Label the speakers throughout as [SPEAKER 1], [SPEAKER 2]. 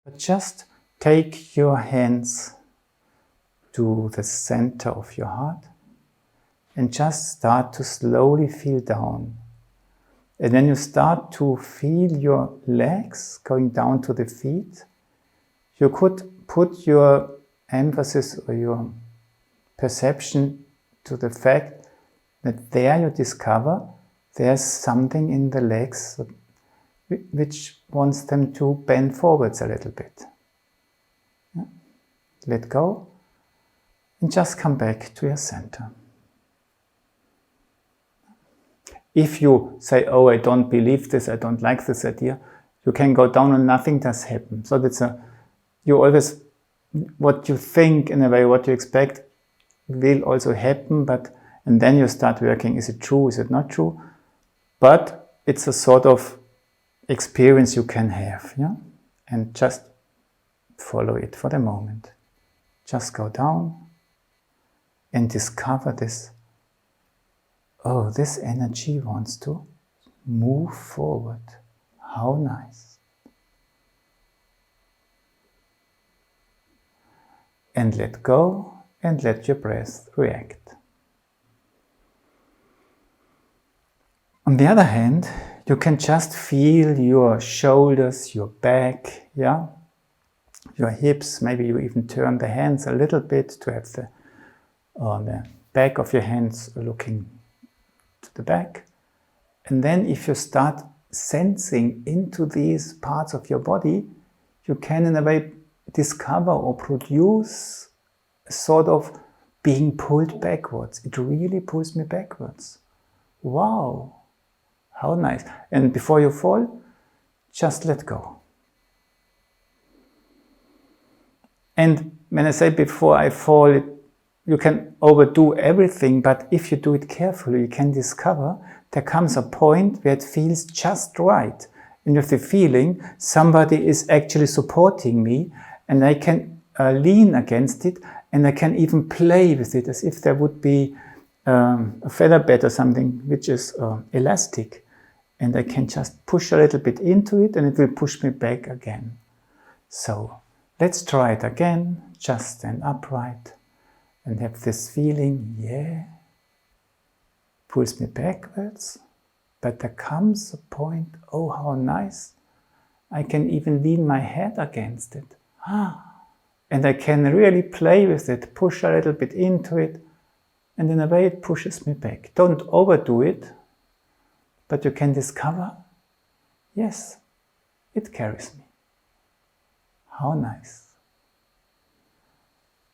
[SPEAKER 1] But just take your hands to the center of your heart and just start to slowly feel down. And when you start to feel your legs going down to the feet, you could put your emphasis or your perception to the fact that there you discover there's something in the legs which wants them to bend forwards a little bit. Yeah? Let go and just come back to your center. If you say, oh, I don't believe this, I don't like this idea, you can go down and nothing does happen. So that's you always, what you think in a way, what you expect will also happen, and then you start working, is it true, is it not true? But it's a sort of experience you can have, yeah? And just follow it for the moment. Just go down and discover this. Oh, this energy wants to move forward. How nice. And let go and let your breath react. On the other hand, you can just feel your shoulders, your back, yeah? Your hips. Maybe you even turn the hands a little bit to have the back of your hands looking to the back. And then if you start sensing into these parts of your body, you can in a way discover or produce a sort of being pulled backwards. It really pulls me backwards. Wow, how nice. And before you fall, just let go. And when I say before I fall, you can overdo everything, but if you do it carefully, you can discover there comes a point where it feels just right. And you have the feeling somebody is actually supporting me, and I can lean against it, and I can even play with it as if there would be a feather bed or something which is elastic. And I can just push a little bit into it, and it will push me back again. So let's try it again. Just stand upright. And have this feeling, yeah, pulls me backwards, but there comes a point, oh, how nice, I can even lean my head against it. And I can really play with it, push a little bit into it, and in a way it pushes me back. Don't overdo it, but you can discover, yes, it carries me. How nice.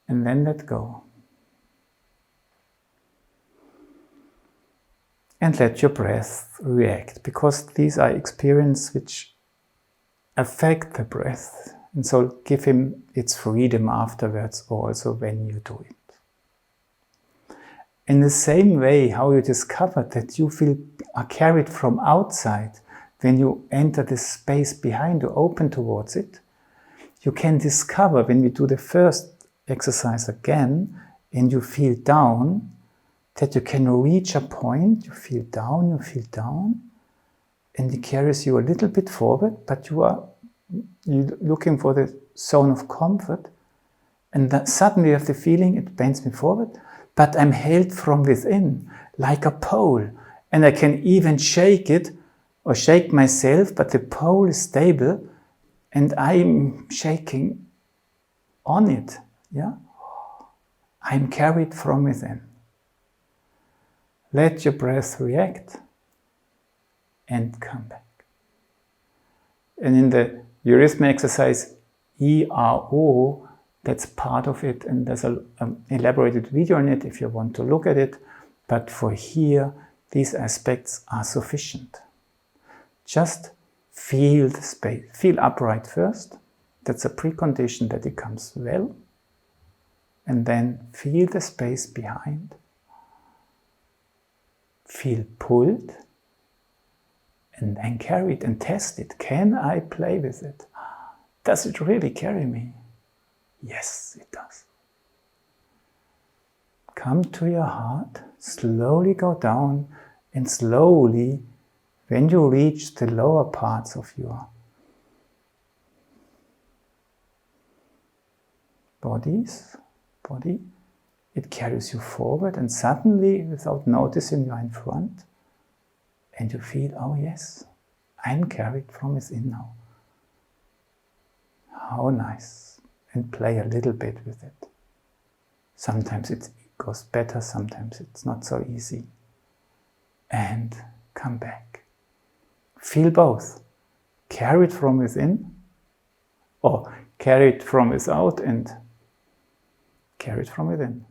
[SPEAKER 1] And then let go. And let your breath react, because these are experiences which affect the breath. And so give him its freedom afterwards, also when you do it. In the same way, how you discover that you are carried from outside, when you enter this space behind you, open towards it, you can discover when we do the first exercise again, and you feel down, that you can reach a point, you feel down, and it carries you a little bit forward, but you're looking for the zone of comfort, and then suddenly you have the feeling it bends me forward, but I'm held from within, like a pole, and I can even shake it, or shake myself, but the pole is stable, and I'm shaking on it, yeah? I'm carried from within. Let your breath react and come back. And in the eurythmy exercise, ERO, that's part of it, and there's an elaborated video on it if you want to look at it. But for here, these aspects are sufficient. Just feel the space. Feel upright first. That's a precondition that it comes well. And then feel the space behind. Feel pulled, and then carry it and test it. Can I play with it? Does it really carry me? Yes, it does. Come to your heart, slowly go down, and slowly, when you reach the lower parts of your body, it carries you forward, and suddenly, without noticing, you are in front, and you feel, oh yes, I'm carried from within now. How nice. And play a little bit with it. Sometimes it goes better, sometimes it's not so easy. And come back. Feel both. Carried from within, or carried from without, and carried from within.